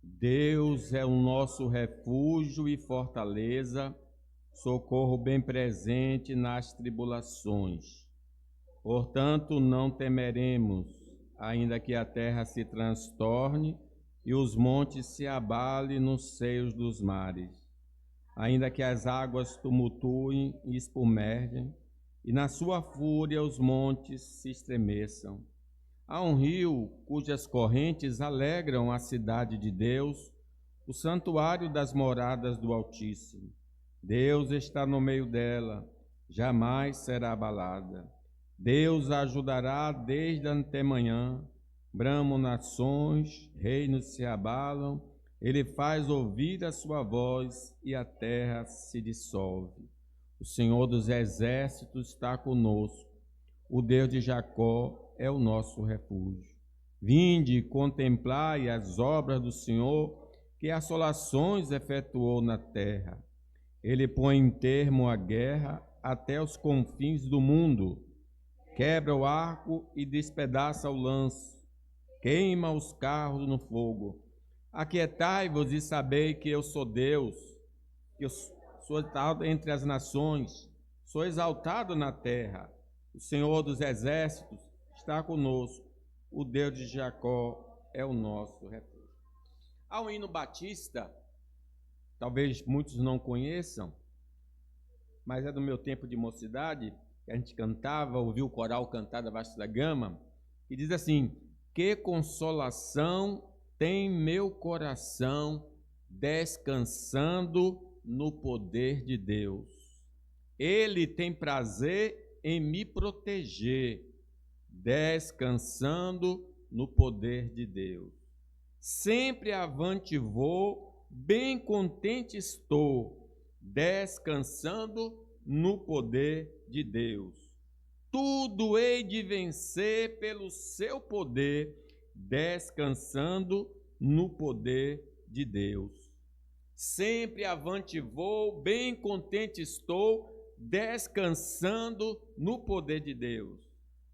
Deus é o nosso refúgio e fortaleza, socorro bem presente nas tribulações. Portanto, não temeremos, ainda que a terra se transtorne e os montes se abalem nos seios dos mares, ainda que as águas tumultuem e espumergem, e na sua fúria os montes se estremeçam. Há um rio cujas correntes alegram a cidade de Deus, o santuário das moradas do Altíssimo. Deus está no meio dela, jamais será abalada. Deus a ajudará desde a antemanhã. Bramam nações, reinos se abalam, ele faz ouvir a sua voz e a terra se dissolve. O Senhor dos exércitos está conosco, o Deus de Jacó é o nosso refúgio. Vinde, contemplai as obras do Senhor, que assolações efetuou na terra. Ele põe em termo a guerra até os confins do mundo. Quebra o arco e despedaça o lance. Queima os carros no fogo. Aquietai-vos e sabei que eu sou Deus, que eu sou exaltado entre as nações, sou exaltado na terra. O Senhor dos exércitos está conosco, o Deus de Jacó é o nosso refúgio. Há um hino batista, talvez muitos não conheçam, mas é do meu tempo de mocidade, que a gente cantava, ouviu o coral cantar da Vasta da Gama, que diz assim: que consolação tem meu coração descansando no poder de Deus. Ele tem prazer em me proteger, descansando no poder de Deus. Sempre avante vou, bem contente estou, descansando no poder de Deus. Tudo hei de vencer pelo seu poder, descansando no poder de Deus. Sempre avante vou, bem contente estou, descansando no poder de Deus.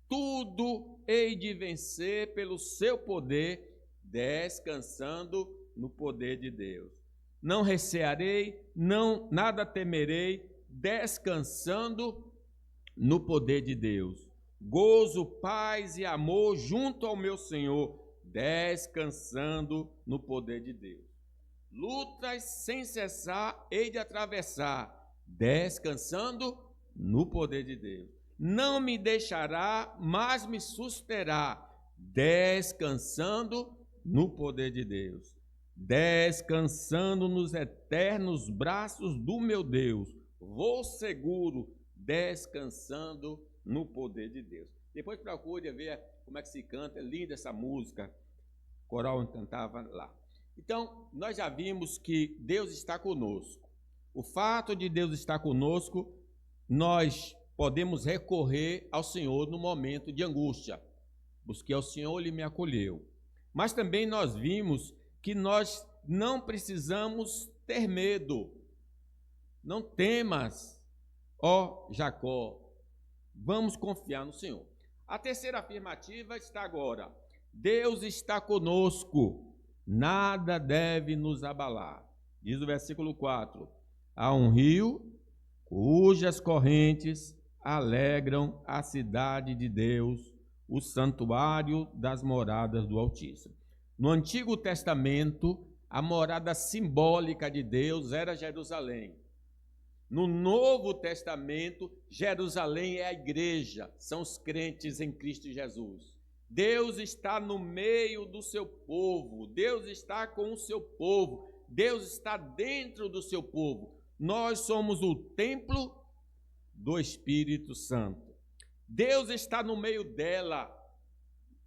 Tudo hei de vencer pelo seu poder, descansando no poder de Deus. Não recearei, nada temerei, descansando no poder de Deus. Gozo, paz e amor junto ao meu Senhor, descansando no poder de Deus. Lutas sem cessar hei de atravessar, descansando no poder de Deus. Não me deixará, mas me susterá, descansando no poder de Deus. Descansando nos eternos braços do meu Deus, vou seguro, descansando no poder de Deus. Depois procure ver como é que se canta, é linda essa música, o coral cantava lá. Então, nós já vimos que Deus está conosco. O fato de Deus estar conosco, nós podemos recorrer ao Senhor no momento de angústia. Busquei ao Senhor, Ele me acolheu. Mas também nós vimos que nós não precisamos ter medo. Não temas, ó Jacó. Vamos confiar no Senhor. A terceira afirmativa está agora. Deus está conosco. Nada deve nos abalar. Diz o versículo 4. Há um rio cujas correntes alegram a cidade de Deus, o santuário das moradas do Altíssimo. No Antigo Testamento, a morada simbólica de Deus era Jerusalém. No Novo Testamento, Jerusalém é a igreja, são os crentes em Cristo Jesus. Deus está no meio do seu povo, Deus está com o seu povo, Deus está dentro do seu povo. Nós somos o templo do Espírito Santo. Deus está no meio dela,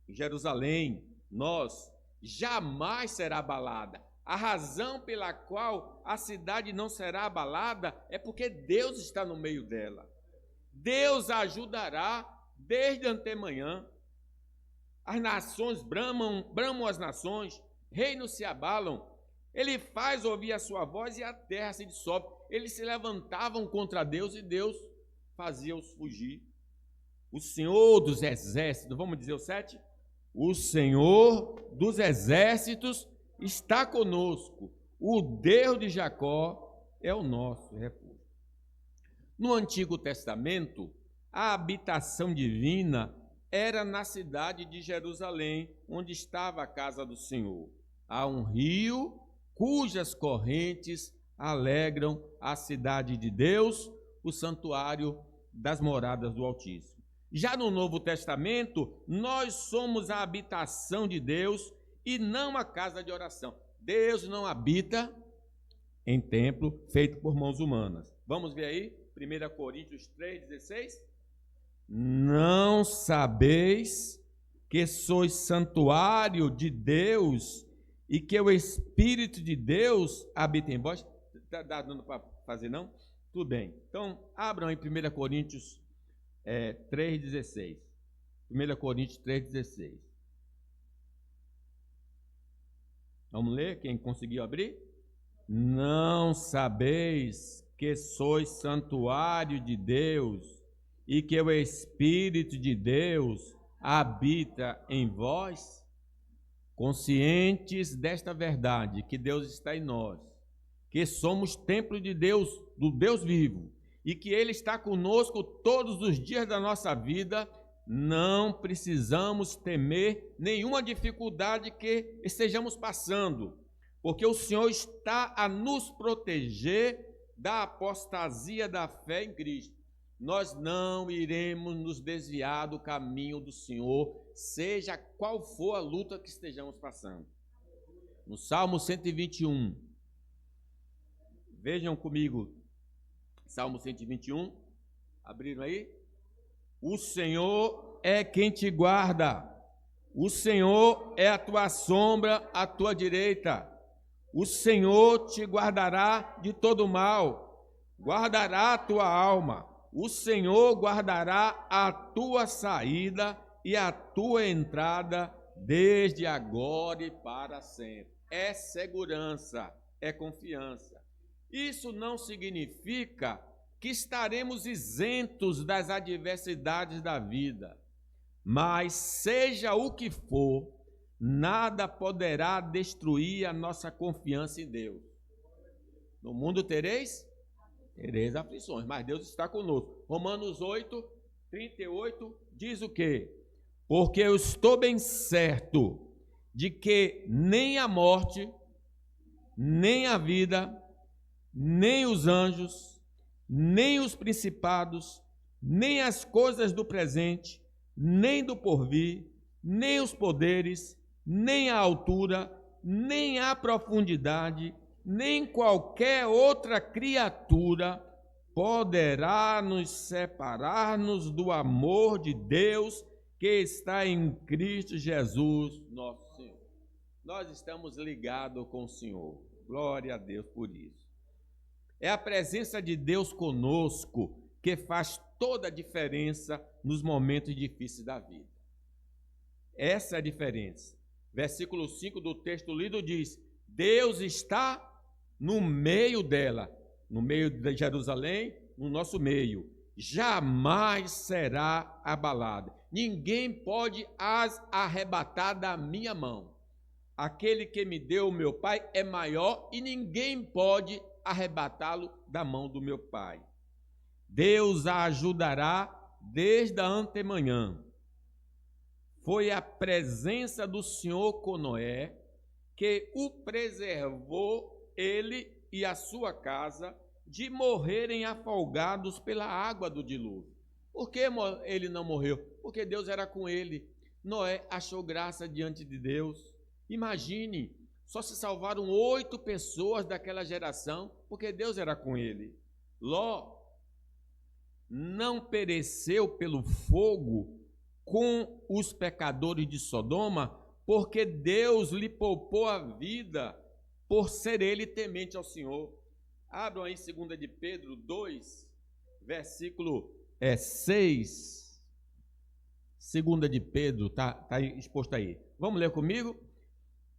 Jerusalém, nós, jamais será abalada. A razão pela qual a cidade não será abalada é porque Deus está no meio dela. Deus a ajudará desde antemanhã. As nações bramam as nações, reinos se abalam. Ele faz ouvir a sua voz e a terra se dissolve. Eles se levantavam contra Deus e Deus fazia-os fugir. O Senhor dos exércitos, vamos dizer o 7? O Senhor dos exércitos está conosco. O Deus de Jacó é o nosso refúgio. No Antigo Testamento, a habitação divina era na cidade de Jerusalém, onde estava a casa do Senhor. Há um rio cujas correntes alegram a cidade de Deus, o santuário das moradas do Altíssimo. Já no Novo Testamento, nós somos a habitação de Deus e não a casa de oração. Deus não habita em templo feito por mãos humanas. Vamos ver aí, 1 Coríntios 3,16? Não sabeis que sois santuário de Deus e que o Espírito de Deus habita em vós? Está dando para fazer, não? Tudo bem. Então, abram aí 1 Coríntios 3,16. 1 Coríntios 3,16. Vamos ler? Quem conseguiu abrir? Não sabeis que sois santuário de Deus e que o Espírito de Deus habita em vós? Conscientes desta verdade, que Deus está em nós, que somos templo de Deus, do Deus vivo, e que Ele está conosco todos os dias da nossa vida, não precisamos temer nenhuma dificuldade que estejamos passando, porque o Senhor está a nos proteger da apostasia da fé em Cristo. Nós não iremos nos desviar do caminho do Senhor, seja qual for a luta que estejamos passando. No Salmo 121, vejam comigo, Salmo 121, abriram aí? O Senhor é quem te guarda, o Senhor é a tua sombra à tua direita, o Senhor te guardará de todo mal, guardará a tua alma, o Senhor guardará a tua saída e a tua entrada desde agora e para sempre. É segurança, é confiança. Isso não significa que estaremos isentos das adversidades da vida, mas seja o que for, nada poderá destruir a nossa confiança em Deus. No mundo tereis aflições, mas Deus está conosco. Romanos 8:38 diz o quê? Porque eu estou bem certo de que nem a morte, nem a vida, nem os anjos, nem os principados, nem as coisas do presente, nem do porvir, nem os poderes, nem a altura, nem a profundidade, nem qualquer outra criatura poderá nos separar-nos do amor de Deus que está em Cristo Jesus, nosso Senhor. Nós estamos ligados com o Senhor. Glória a Deus por isso. É a presença de Deus conosco que faz toda a diferença nos momentos difíceis da vida. Essa é a diferença. Versículo 5 do texto lido diz: Deus está no meio dela, no meio de Jerusalém, no nosso meio. Jamais será abalada. Ninguém pode as arrebatar da minha mão. Aquele que me deu o meu Pai é maior e ninguém pode arrebatá-lo da mão do meu Pai. Deus a ajudará desde a antemanhã. Foi a presença do Senhor com Noé que o preservou, ele e a sua casa, de morrerem afogados pela água do dilúvio. Por que ele não morreu? Porque Deus era com ele. Noé achou graça diante de Deus. Imagine, só se salvaram 8 pessoas daquela geração, porque Deus era com ele. Ló não pereceu pelo fogo com os pecadores de Sodoma, porque Deus lhe poupou a vida por ser ele temente ao Senhor. Abram aí 2 de Pedro 2, versículo 6. 2 de Pedro, está exposto aí. Vamos ler comigo?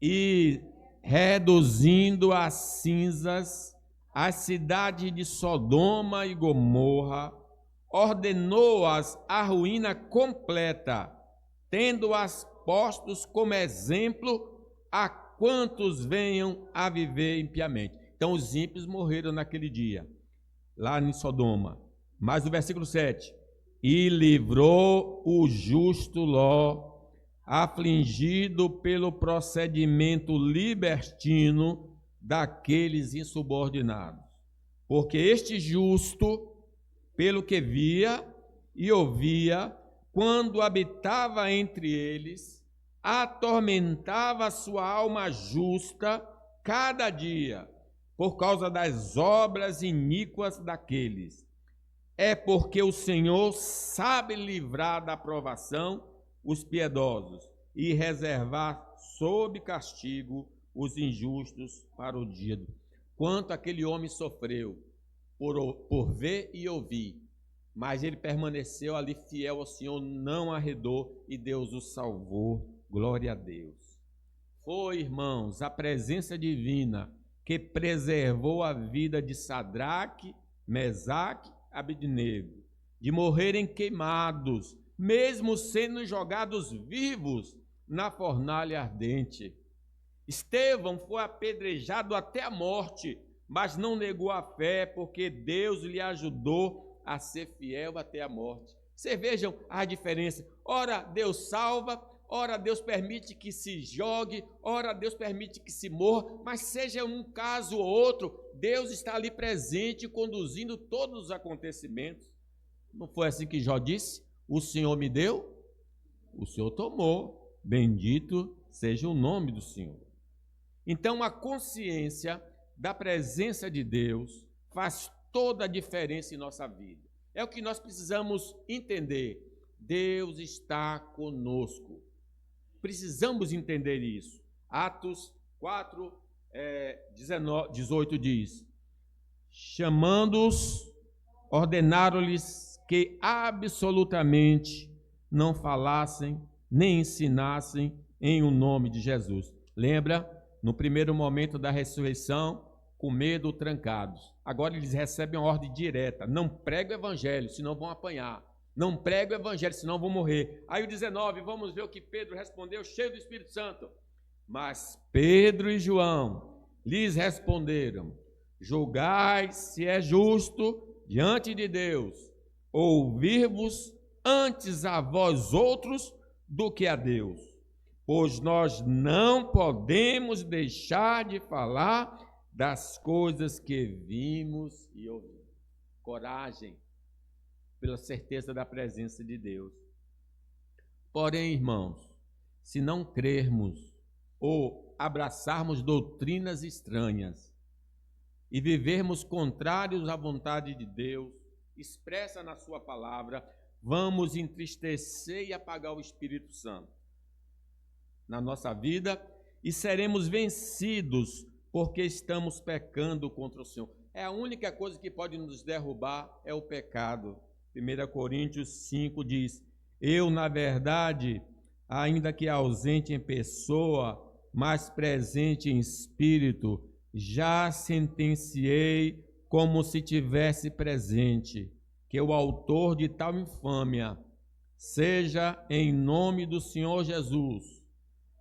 E reduzindo a cinzas a cidade de Sodoma e Gomorra, ordenou-as à ruína completa, tendo-as postos como exemplo a quantos venham a viver impiamente. Então os ímpios morreram naquele dia, lá em Sodoma. Mas o versículo 7, e livrou o justo Ló, afligido pelo procedimento libertino daqueles insubordinados. Porque este justo, pelo que via e ouvia, quando habitava entre eles, atormentava sua alma justa cada dia, por causa das obras iníquas daqueles. É porque o Senhor sabe livrar da provação os piedosos e reservar sob castigo os injustos para o dia. Quanto aquele homem sofreu por ver e ouvir, mas ele permaneceu ali fiel ao Senhor, não arredou e Deus o salvou. Glória a Deus. Foi, irmãos, a presença divina que preservou a vida de Sadraque, Mesaque, Abednego, de morrerem queimados, mesmo sendo jogados vivos na fornalha ardente. Estevão foi apedrejado até a morte, mas não negou a fé, porque Deus lhe ajudou a ser fiel até a morte. Vocês vejam a diferença. Ora, Deus salva, ora Deus permite que se jogue, ora Deus permite que se morra, mas seja um caso ou outro, Deus está ali presente, conduzindo todos os acontecimentos. Não foi assim que Jó disse? O Senhor me deu, o Senhor tomou, bendito seja o nome do Senhor. Então a consciência da presença de Deus faz toda a diferença em nossa vida. É o que nós precisamos entender. Deus está conosco. Precisamos entender isso. Atos 4, 18 diz: chamando-os, ordenaram-lhes que absolutamente não falassem nem ensinassem em o nome de Jesus. Lembra? No primeiro momento da ressurreição, com medo, trancados. Agora eles recebem uma ordem direta: não pregue o evangelho, senão vão apanhar. Não pregue o evangelho, senão vão morrer. Aí o 19, vamos ver o que Pedro respondeu, cheio do Espírito Santo. Mas Pedro e João lhes responderam: julgai se é justo diante de Deus ouvir-vos antes a vós outros do que a Deus, pois nós não podemos deixar de falar das coisas que vimos e ouvimos. Coragem, pela certeza da presença de Deus. Porém, irmãos, se não crermos ou abraçarmos doutrinas estranhas e vivermos contrários à vontade de Deus, expressa na sua palavra, vamos entristecer e apagar o Espírito Santo na nossa vida e seremos vencidos porque estamos pecando contra o Senhor. É a única coisa que pode nos derrubar é o pecado. 1 Coríntios 5 diz: eu, na verdade, ainda que ausente em pessoa, mas presente em espírito, já sentenciei como se tivesse presente, que o autor de tal infâmia seja, em nome do Senhor Jesus,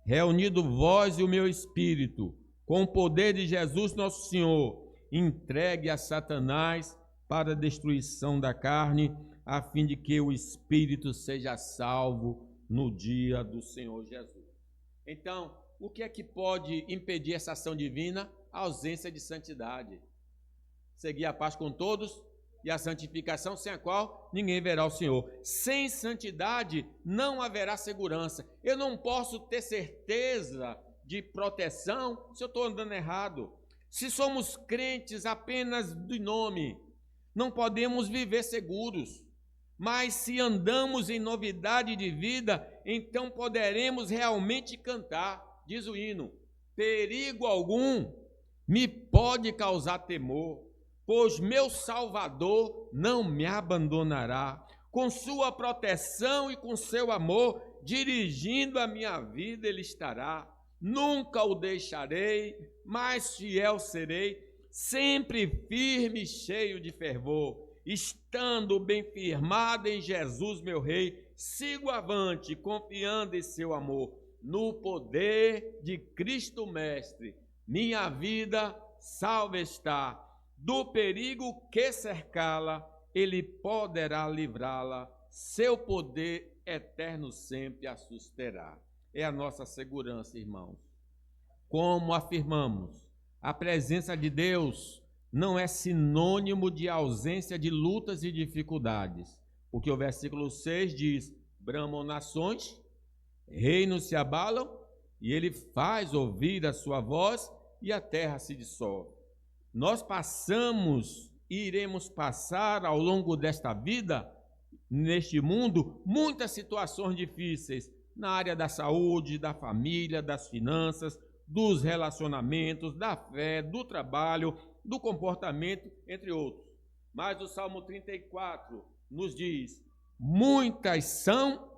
reunido vós e o meu espírito, com o poder de Jesus nosso Senhor, entregue a Satanás para a destruição da carne, a fim de que o espírito seja salvo no dia do Senhor Jesus. Então, o que é que pode impedir essa ação divina? A ausência de santidade. Seguir a paz com todos e a santificação, sem a qual ninguém verá o Senhor. Sem santidade não haverá segurança. Eu não posso ter certeza de proteção se eu estou andando errado. Se somos crentes apenas de nome, não podemos viver seguros. Mas se andamos em novidade de vida, então poderemos realmente cantar. Diz o hino: perigo algum me pode causar temor, pois meu Salvador não me abandonará. Com sua proteção e com seu amor, dirigindo a minha vida ele estará. Nunca o deixarei, mas fiel serei, sempre firme e cheio de fervor. Estando bem firmado em Jesus, meu Rei, sigo avante, confiando em seu amor. no poder de Cristo Mestre. Minha vida salva está. Do perigo que cercá-la, ele poderá livrá-la. Seu poder eterno sempre a susterá. É a nossa segurança, irmãos. Como afirmamos, a presença de Deus não é sinônimo de ausência de lutas e dificuldades, porque o versículo 6 diz: bramam nações, reinos se abalam, e ele faz ouvir a sua voz, e a terra se dissolve. Nós passamos e iremos passar ao longo desta vida, neste mundo, muitas situações difíceis, na área da saúde, da família, das finanças, dos relacionamentos, da fé, do trabalho, do comportamento, entre outros. Mas o Salmo 34 nos diz: muitas são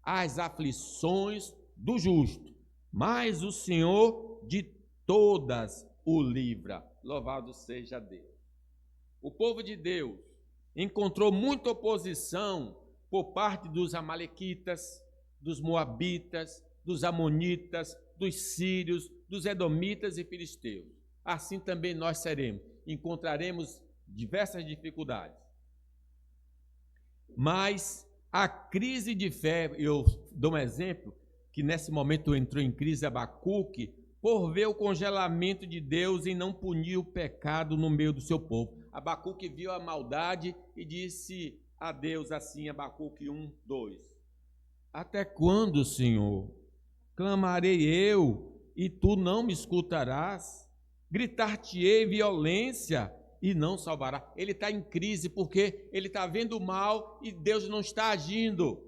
as aflições do justo, mas o Senhor de todas o livra. Louvado seja Deus. O povo de Deus encontrou muita oposição por parte dos amalequitas, dos moabitas, dos amonitas, dos sírios, dos edomitas e filisteus. Assim também nós seremos. Encontraremos diversas dificuldades. Mas a crise de fé, eu dou um exemplo, que nesse momento entrou em crise Abacuque, por ver o congelamento de Deus e não punir o pecado no meio do seu povo. Abacuque viu a maldade e disse a Deus assim, Abacuque 1, 2. Até quando, Senhor? Clamarei eu e tu não me escutarás? Gritar-te-ei violência e não salvará. Ele está em crise porque ele está vendo o mal e Deus não está agindo.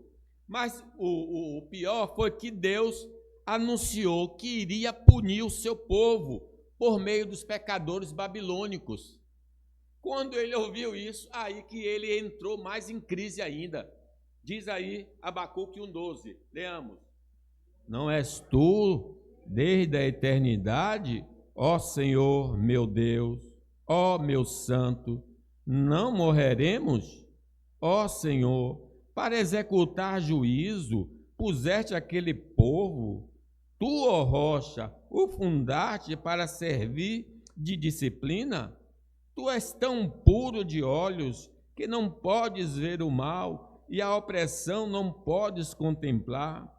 Mas o pior foi que Deus anunciou que iria punir o seu povo por meio dos pecadores babilônicos. Quando ele ouviu isso, aí que ele entrou mais em crise ainda. Diz aí Abacuque 1,12, leamos. Não és tu, desde a eternidade, ó Senhor meu Deus, ó meu Santo, não morreremos? Ó Senhor, para executar juízo, puseste aquele povo, tu, ó rocha, o fundaste para servir de disciplina? Tu és tão puro de olhos que não podes ver o mal e a opressão não podes contemplar,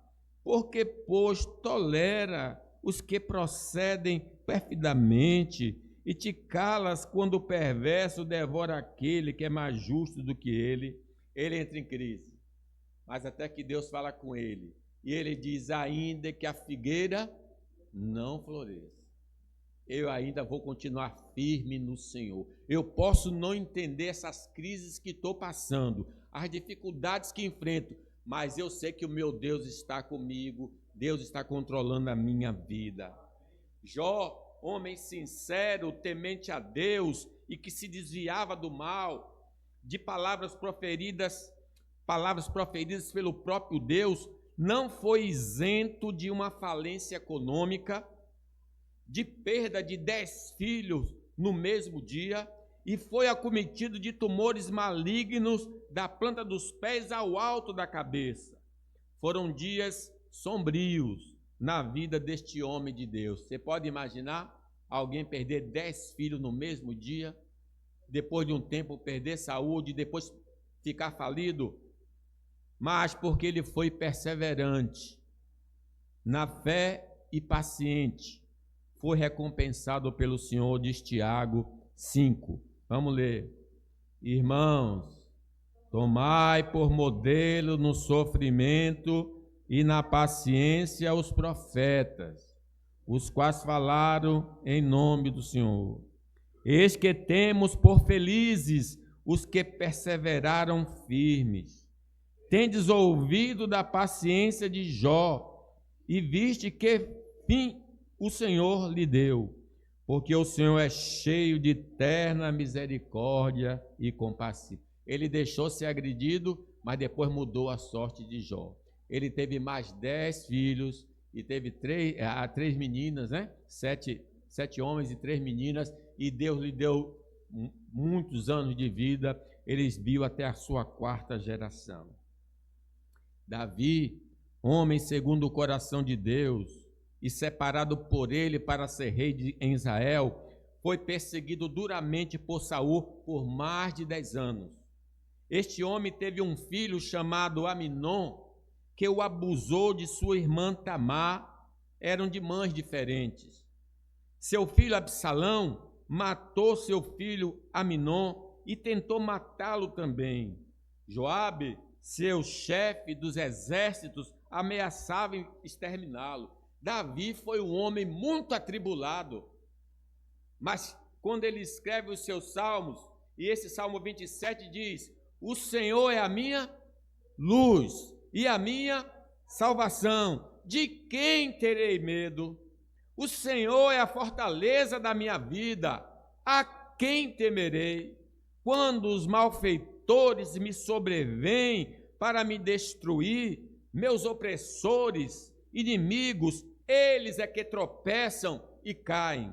porque, pois, tolera os que procedem perfidamente e te calas quando o perverso devora aquele que é mais justo do que ele. Ele entra em crise, mas até que Deus fala com ele, e ele diz: ainda que a figueira não floresça, eu ainda vou continuar firme no Senhor. Eu posso não entender essas crises que estou passando, as dificuldades que enfrento, mas eu sei que o meu Deus está comigo, Deus está controlando a minha vida. Jó, homem sincero, temente a Deus e que se desviava do mal, de palavras proferidas pelo próprio Deus, não foi isento de uma falência econômica, de perda de 10 filhos no mesmo dia, e foi acometido de tumores malignos da planta dos pés ao alto da cabeça. Foram dias sombrios na vida deste homem de Deus. Você pode imaginar alguém perder 10 filhos no mesmo dia, depois de um tempo perder saúde, depois ficar falido? Mas porque ele foi perseverante na fé e paciente, foi recompensado pelo Senhor, diz Tiago 5. Vamos ler. Irmãos, tomai por modelo no sofrimento e na paciência os profetas, os quais falaram em nome do Senhor. Eis que temos por felizes os que perseveraram firmes. Tendes ouvido da paciência de Jó, e viste que fim o Senhor lhe deu, porque o Senhor é cheio de terna misericórdia e compassivo. Ele deixou ser agredido, mas depois mudou a sorte de Jó. Ele teve mais 10 filhos e teve três meninas, né? Sete homens e 3 meninas, e Deus lhe deu muitos anos de vida. Eles viu até a sua 4ª geração. Davi, homem segundo o coração de Deus e separado por ele para ser rei em Israel, foi perseguido duramente por Saul por mais de 10 anos. Este homem teve um filho chamado Aminon, que o abusou de sua irmã Tamar, eram de mães diferentes. Seu filho Absalão matou seu filho Aminon e tentou matá-lo também. Joabe, seu chefe dos exércitos, ameaçava exterminá-lo. Davi foi um homem muito atribulado, mas quando ele escreve os seus salmos, e esse Salmo 27 diz: o Senhor é a minha luz e a minha salvação, de quem terei medo? O Senhor é a fortaleza da minha vida, a quem temerei? Quando os malfeitores me sobrevêm para me destruir, meus opressores, inimigos, eles é que tropeçam e caem.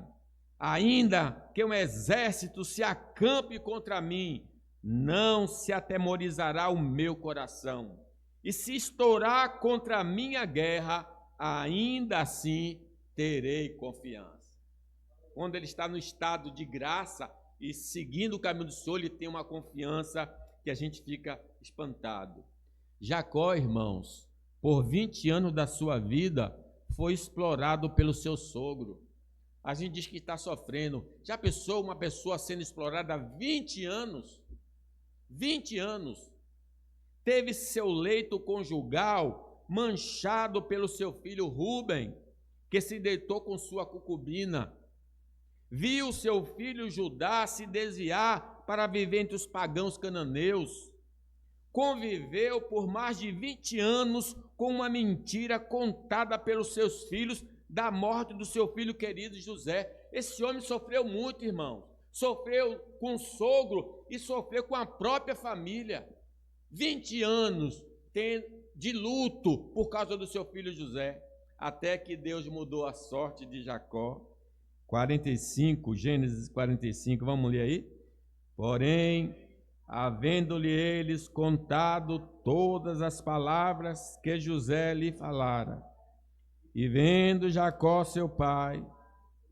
Ainda que um exército se acampe contra mim, não se atemorizará o meu coração. E se estourar contra a minha guerra, ainda assim terei confiança. Quando ele está no estado de graça e seguindo o caminho do Senhor, ele tem uma confiança que a gente fica espantado. Jacó, irmãos, por 20 anos da sua vida, foi explorado pelo seu sogro. A gente diz que está sofrendo. Já pensou uma pessoa sendo explorada há 20 anos? 20 anos. Teve seu leito conjugal manchado pelo seu filho Rúben, que se deitou com sua concubina. Viu seu filho Judá se desviar para viver entre os pagãos cananeus. Conviveu por mais de 20 anos com uma mentira contada pelos seus filhos da morte do seu filho querido José. Esse homem sofreu muito, irmão. Sofreu com o sogro e sofreu com a própria família. 20 anos de luto por causa do seu filho José, até que Deus mudou a sorte de Jacó. 45, Gênesis 45, vamos ler aí? Porém, havendo-lhe eles contado todas as palavras que José lhe falara, e vendo Jacó seu pai,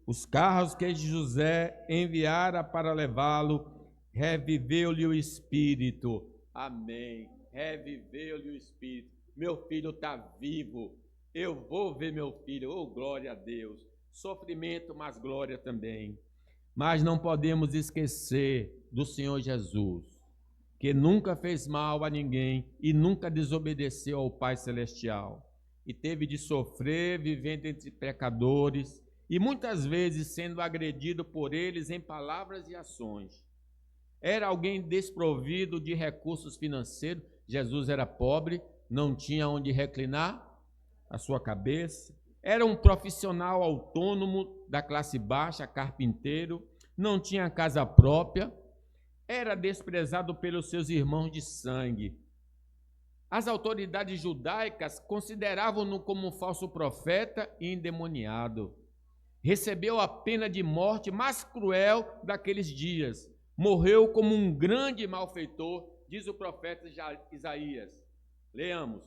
os carros que José enviara para levá-lo, reviveu-lhe o espírito. Amém. Reviveu-lhe o espírito. Meu filho está vivo. Eu vou ver meu filho. Oh, glória a Deus. Sofrimento, mas glória também. Mas não podemos esquecer do Senhor Jesus, que nunca fez mal a ninguém e nunca desobedeceu ao Pai Celestial. E teve de sofrer vivendo entre pecadores e muitas vezes sendo agredido por eles em palavras e ações. Era alguém desprovido de recursos financeiros. Jesus era pobre, não tinha onde reclinar a sua cabeça. Era um profissional autônomo da classe baixa, carpinteiro, não tinha casa própria, era desprezado pelos seus irmãos de sangue. As autoridades judaicas consideravam-no como um falso profeta e endemoniado. Recebeu a pena de morte mais cruel daqueles dias. Morreu como um grande malfeitor, diz o profeta Isaías. Leamos.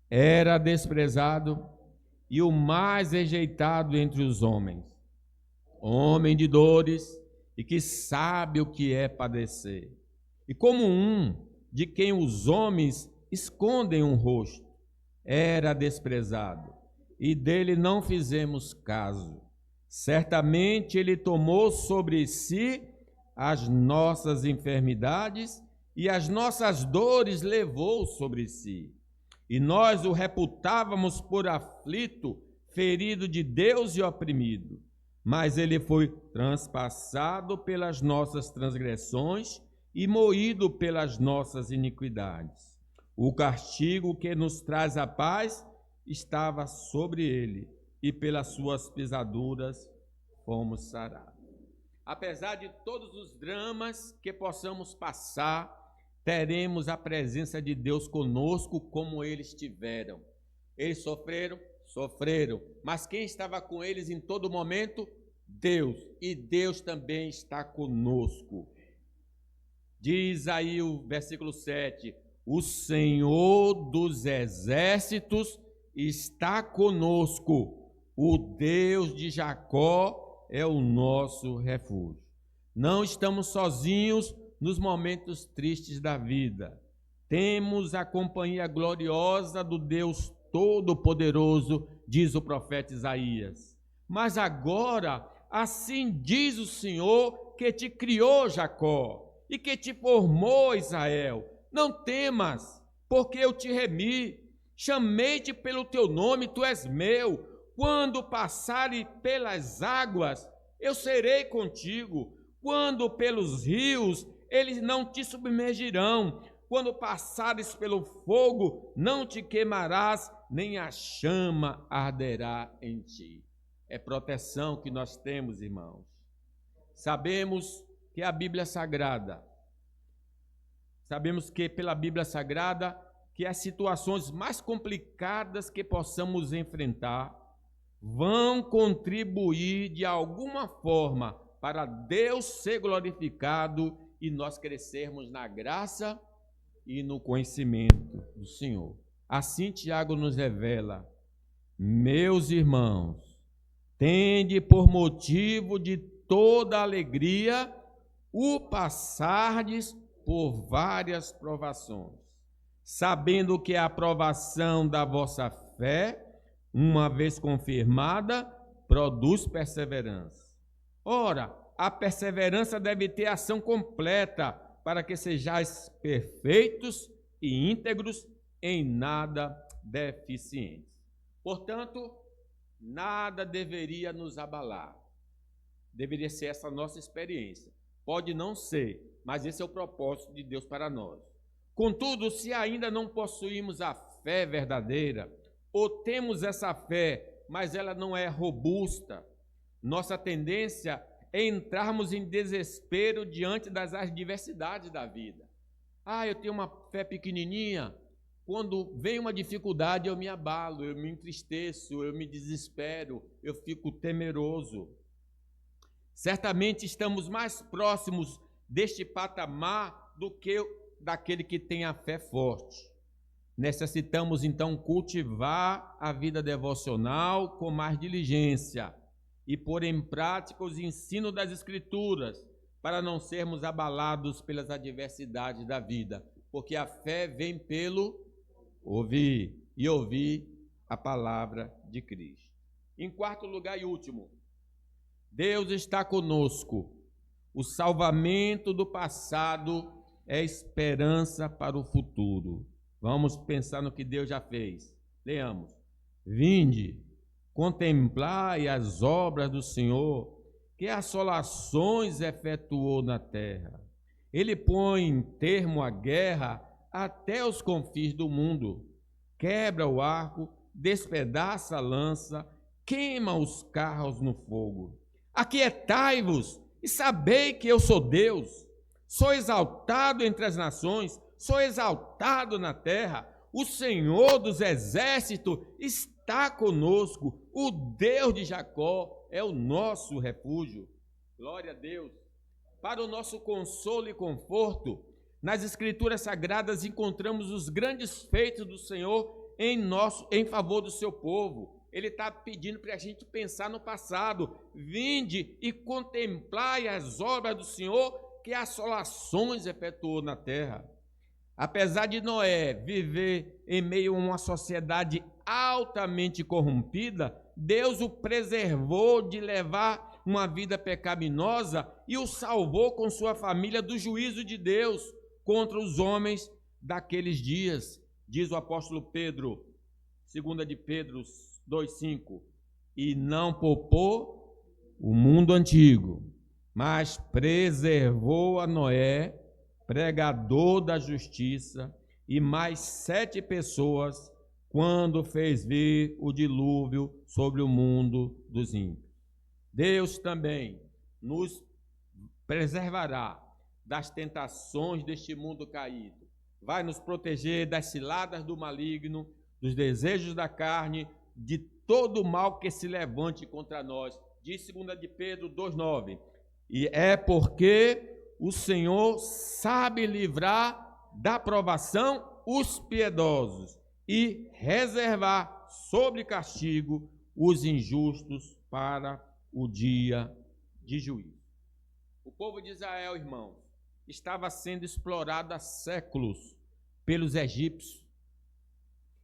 Era desprezado e o mais rejeitado entre os homens, homem de dores e que sabe o que é padecer. E como um de quem os homens escondem um rosto, era desprezado, e dele não fizemos caso. Certamente ele tomou sobre si as nossas enfermidades e as nossas dores levou sobre si. E nós o reputávamos por aflito, ferido de Deus e oprimido. Mas ele foi transpassado pelas nossas transgressões e moído pelas nossas iniquidades. O castigo que nos traz a paz estava sobre ele, e pelas suas pisaduras fomos sarados. Apesar de todos os dramas que possamos passar, teremos a presença de Deus conosco como eles tiveram. Eles sofreram, mas quem estava com eles em todo momento? Deus. E Deus também está conosco. Diz aí o versículo 7, o Senhor dos exércitos está conosco. O Deus de Jacó é o nosso refúgio. Não estamos sozinhos nos momentos tristes da vida. Temos a companhia gloriosa do Deus Todo-Poderoso, diz o profeta Isaías. Mas agora, assim diz o Senhor que te criou, Jacó, e que te formou, Israel. Não temas, porque eu te remi. Chamei-te pelo teu nome, tu és meu. Quando passares pelas águas, eu serei contigo. Quando pelos rios, eles não te submergirão. Quando passares pelo fogo, não te queimarás, nem a chama arderá em ti. É proteção que nós temos, irmãos. Sabemos que a Bíblia Sagrada, sabemos que pela Bíblia Sagrada, que as situações mais complicadas que possamos enfrentar vão contribuir de alguma forma para Deus ser glorificado e nós crescermos na graça e no conhecimento do Senhor. Assim Tiago nos revela: meus irmãos, tende por motivo de toda alegria o passardes por várias provações, sabendo que a aprovação da vossa fé, uma vez confirmada, produz perseverança. Ora, a perseverança deve ter ação completa, para que sejais perfeitos e íntegros, em nada deficientes. Portanto, nada deveria nos abalar. Deveria ser essa nossa experiência. Pode não ser, mas esse é o propósito de Deus para nós. Contudo, se ainda não possuímos a fé verdadeira, ou temos essa fé, mas ela não é robusta, nossa tendência é entrarmos em desespero diante das adversidades da vida. Eu tenho uma fé pequenininha. Quando vem uma dificuldade, eu me abalo, eu me entristeço, eu me desespero, eu fico temeroso. Certamente estamos mais próximos deste patamar do que daquele que tem a fé forte. Necessitamos, então, cultivar a vida devocional com mais diligência e pôr em prática os ensinos das Escrituras, para não sermos abalados pelas adversidades da vida, porque a fé vem pelo ouvir, e ouvir a palavra de Cristo. Em quarto lugar e último, Deus está conosco. O salvamento do passado é esperança para o futuro. Vamos pensar no que Deus já fez. Leamos. Vinde, contemplai as obras do Senhor, que assolações efetuou na terra. Ele põe termo à guerra até os confins do mundo. Quebra o arco, despedaça a lança, queima os carros no fogo. Aquietai-vos e sabei que eu sou Deus. Sou exaltado entre as nações, sou exaltado na terra. O Senhor dos exércitos está conosco. O Deus de Jacó é o nosso refúgio. Glória a Deus. Para o nosso consolo e conforto, nas Escrituras Sagradas encontramos os grandes feitos do Senhor em favor do seu povo. Ele está pedindo para a gente pensar no passado. Vinde e contemplai as obras do Senhor, que assolações efetuou na terra. Apesar de Noé viver em meio a uma sociedade altamente corrompida, Deus o preservou de levar uma vida pecaminosa e o salvou com sua família do juízo de Deus contra os homens daqueles dias. Diz o apóstolo Pedro, 2 de Pedro 2,5, e não poupou o mundo antigo, mas preservou a Noé, pregador da justiça, e mais 7 pessoas, quando fez vir o dilúvio sobre o mundo dos ímpios. Deus também nos preservará das tentações deste mundo caído. Vai nos proteger das ciladas do maligno, dos desejos da carne, de todo o mal que se levante contra nós. Diz 2 de Pedro 2,9. E é porque o Senhor sabe livrar da provação os piedosos e reservar sobre castigo os injustos para o dia de juízo. O povo de Israel, irmãos, estava sendo explorado há séculos pelos egípcios,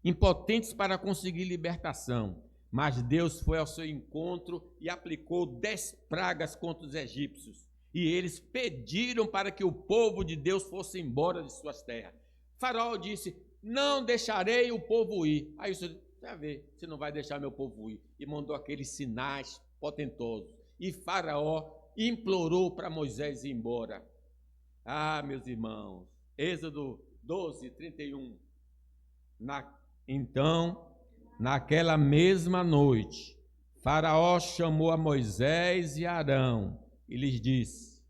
impotentes para conseguir libertação. Mas Deus foi ao seu encontro e aplicou 10 pragas contra os egípcios. E eles pediram para que o povo de Deus fosse embora de suas terras. Faraó disse: não deixarei o povo ir. Aí o Senhor disse: vai ver, você não vai deixar meu povo ir. E mandou aqueles sinais potentosos. E Faraó implorou para Moisés ir embora. Ah, meus irmãos, Êxodo 12, 31. Então, naquela mesma noite, Faraó chamou a Moisés e Arão e lhes disse: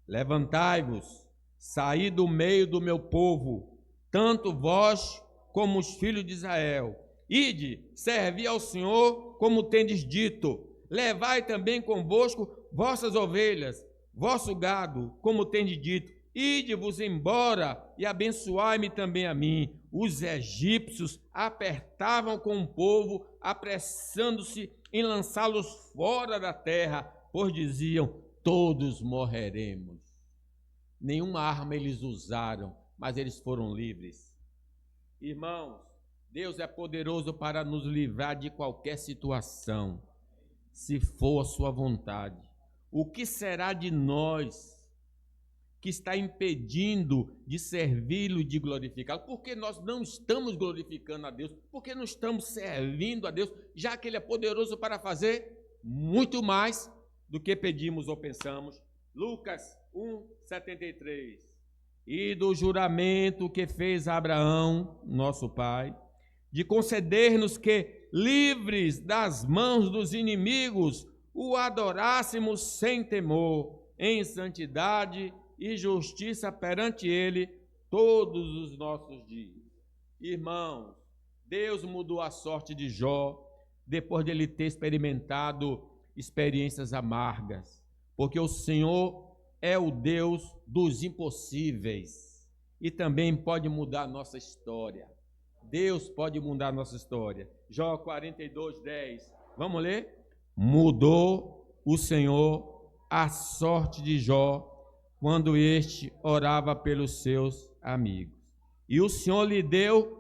levantai-vos, saí do meio do meu povo, tanto vós como os filhos de Israel. Ide, servi ao Senhor como tendes dito. Levai também convosco vossas ovelhas, vosso gado, como tendes dito. Ide-vos embora e abençoai-me também a mim. Os egípcios apertavam com o povo, apressando-se em lançá-los fora da terra, pois diziam: todos morreremos. Nenhuma arma eles usaram, mas eles foram livres. Irmãos, Deus é poderoso para nos livrar de qualquer situação, se for a sua vontade. O que será de nós que está impedindo de servi-lo e de glorificá-lo? Porque nós não estamos glorificando a Deus, porque não estamos servindo a Deus, já que Ele é poderoso para fazer muito mais do que pedimos ou pensamos. Lucas 1:73. E do juramento que fez a Abraão, nosso pai, de conceder-nos que, livres das mãos dos inimigos, o adorássemos sem temor, em santidade e justiça perante Ele todos os nossos dias. Irmãos, Deus mudou a sorte de Jó depois de ele ter experimentado experiências amargas, porque o Senhor é o Deus dos impossíveis e também pode mudar a nossa história. Deus pode mudar a nossa história. Jó 42:10. Vamos ler? Mudou o Senhor a sorte de Jó quando este orava pelos seus amigos. E o Senhor lhe deu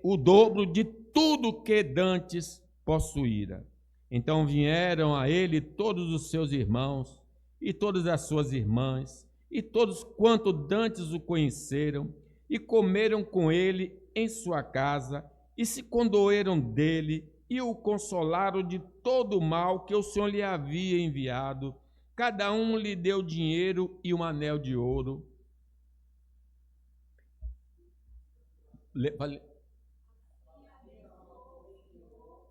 o dobro de tudo que dantes possuíra. Então vieram a ele todos os seus irmãos e todas as suas irmãs, e todos quanto dantes o conheceram, e comeram com ele em sua casa, e se condoeram dele, e o consolaram de todo o mal que o Senhor lhe havia enviado. Cada um lhe deu dinheiro e um anel de ouro.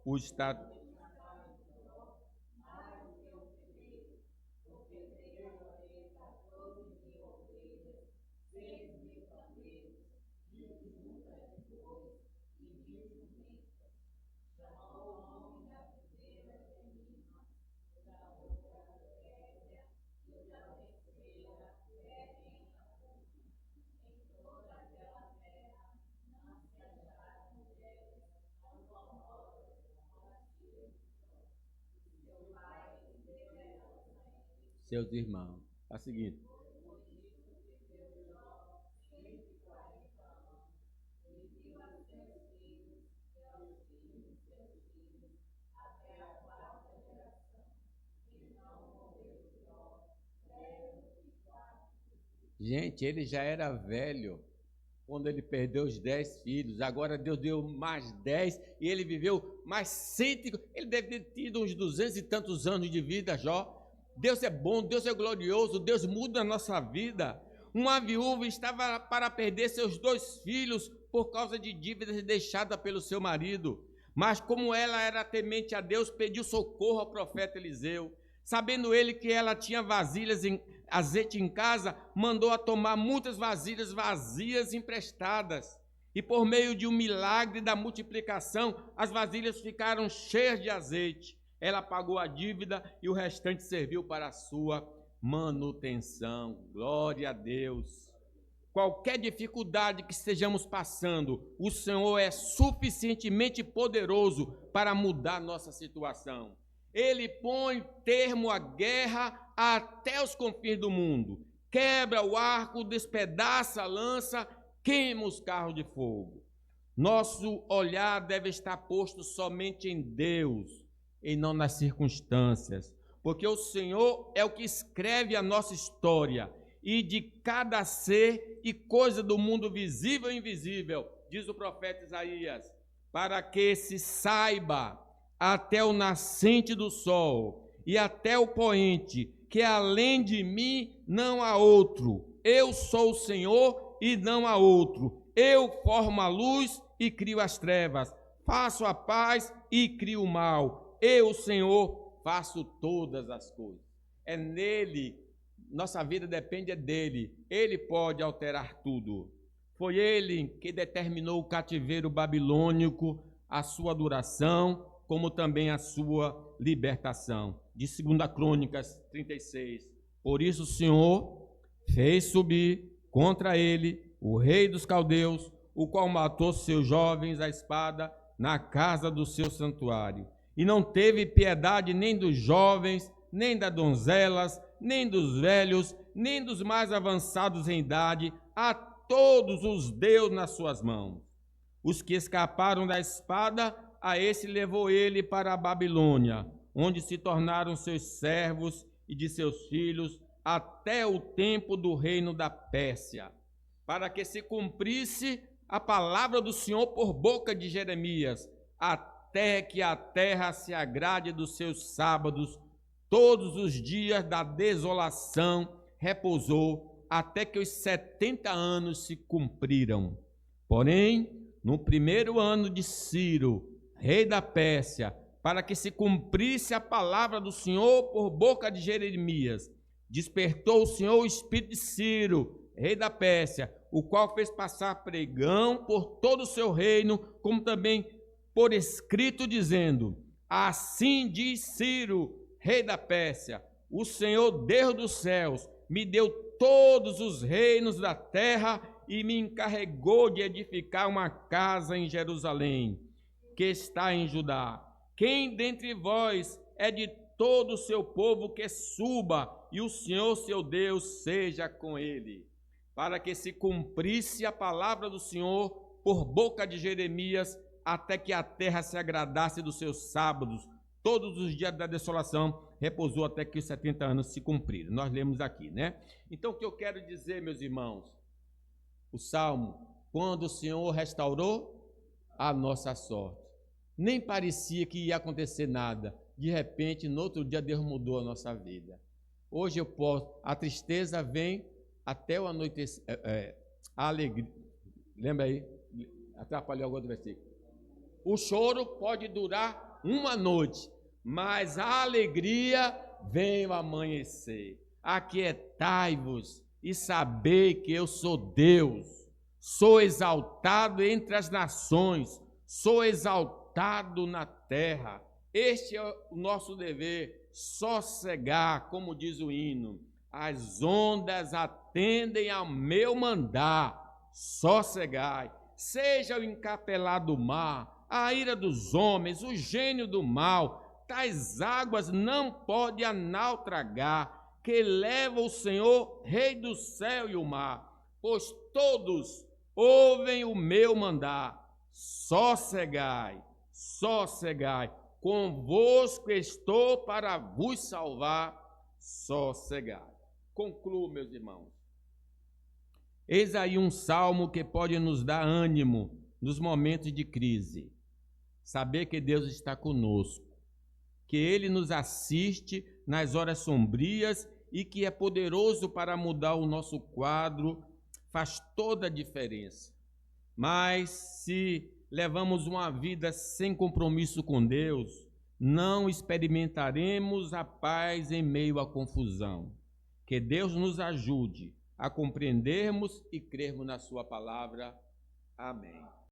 O Estado. Seus irmãos. É o seguinte. Gente, ele já era velho quando ele perdeu os 10 filhos. Agora Deus deu mais 10 e ele viveu mais 100. Ele deve ter tido uns 200 e tantos anos de vida, Jó. Deus é bom, Deus é glorioso, Deus muda a nossa vida. Uma viúva estava para perder seus 2 filhos por causa de dívidas deixadas pelo seu marido. Mas como ela era temente a Deus, pediu socorro ao profeta Eliseu. Sabendo ele que ela tinha azeite em casa, mandou a tomar muitas vasilhas vazias emprestadas. E por meio de um milagre da multiplicação, as vasilhas ficaram cheias de azeite. Ela pagou a dívida e o restante serviu para a sua manutenção. Glória a Deus. qualquer dificuldade que estejamos passando, o Senhor é suficientemente poderoso para mudar nossa situação. Ele põe termo à guerra até os confins do mundo. Quebra o arco, despedaça a lança, queima os carros de fogo. Nosso olhar deve estar posto somente em Deus e não nas circunstâncias, porque o Senhor é o que escreve a nossa história, e de cada ser e coisa do mundo visível e invisível, diz o profeta Isaías, para que se saiba até o nascente do sol e até o poente, que além de mim não há outro. Eu sou o Senhor e não há outro. Eu formo a luz e crio as trevas. Faço a paz e crio o mal. Eu, Senhor, faço todas as coisas. É nele, nossa vida depende dele. Ele pode alterar tudo. Foi ele que determinou o cativeiro babilônico, a sua duração, como também a sua libertação. De 2 Crônicas 36. Por isso o Senhor fez subir contra ele o rei dos caldeus, o qual matou seus jovens à espada na casa do seu santuário. E não teve piedade nem dos jovens, nem das donzelas, nem dos velhos, nem dos mais avançados em idade, a todos os deu nas suas mãos. Os que escaparam da espada, a esse levou ele para a Babilônia, onde se tornaram seus servos e de seus filhos, até o tempo do reino da Pérsia, para que se cumprisse a palavra do Senhor por boca de Jeremias, até que a terra se agrade dos seus sábados. Todos os dias da desolação repousou, até que os 70 anos se cumpriram. Porém, no primeiro ano de Ciro, rei da Pérsia, para que se cumprisse a palavra do Senhor por boca de Jeremias, despertou o Senhor o espírito de Ciro, rei da Pérsia, o qual fez passar pregão por todo o seu reino, como também por escrito, dizendo: assim diz Ciro, rei da Pérsia, o Senhor Deus dos céus me deu todos os reinos da terra e me encarregou de edificar uma casa em Jerusalém, que está em Judá. Quem dentre vós é de todo o seu povo, que suba, e o Senhor seu Deus seja com ele, para que se cumprisse a palavra do Senhor por boca de Jeremias, até que a terra se agradasse dos seus sábados. Todos os dias da desolação repousou até que os 70 anos se cumpriram. Nós lemos aqui, né? Então, o que eu quero dizer, meus irmãos, o Salmo, quando o Senhor restaurou a nossa sorte, nem parecia que ia acontecer nada. De repente, no outro dia, Deus mudou a nossa vida. Hoje eu posso, a tristeza vem até o anoitecer, a alegria, lembra aí? Atrapalhou agora do versículo. O choro pode durar uma noite, mas a alegria vem ao amanhecer. Aquietai-vos e sabei que eu sou Deus. Sou exaltado entre as nações, sou exaltado na terra. Este é o nosso dever, sossegar, como diz o hino. As ondas atendem ao meu mandar, sossegai. Seja o encapelado do mar, a ira dos homens, o gênio do mal, tais águas não pode a nau tragar, que leva o Senhor, rei do céu e o mar, pois todos ouvem o meu mandar. Sossegai, sossegai, convosco estou para vos salvar, sossegai. Concluo, meus irmãos. Eis aí um salmo que pode nos dar ânimo nos momentos de crise. Saber que Deus está conosco, que Ele nos assiste nas horas sombrias e que é poderoso para mudar o nosso quadro, faz toda a diferença. Mas se levamos uma vida sem compromisso com Deus, não experimentaremos a paz em meio à confusão. Que Deus nos ajude a compreendermos e crermos na sua palavra. Amém.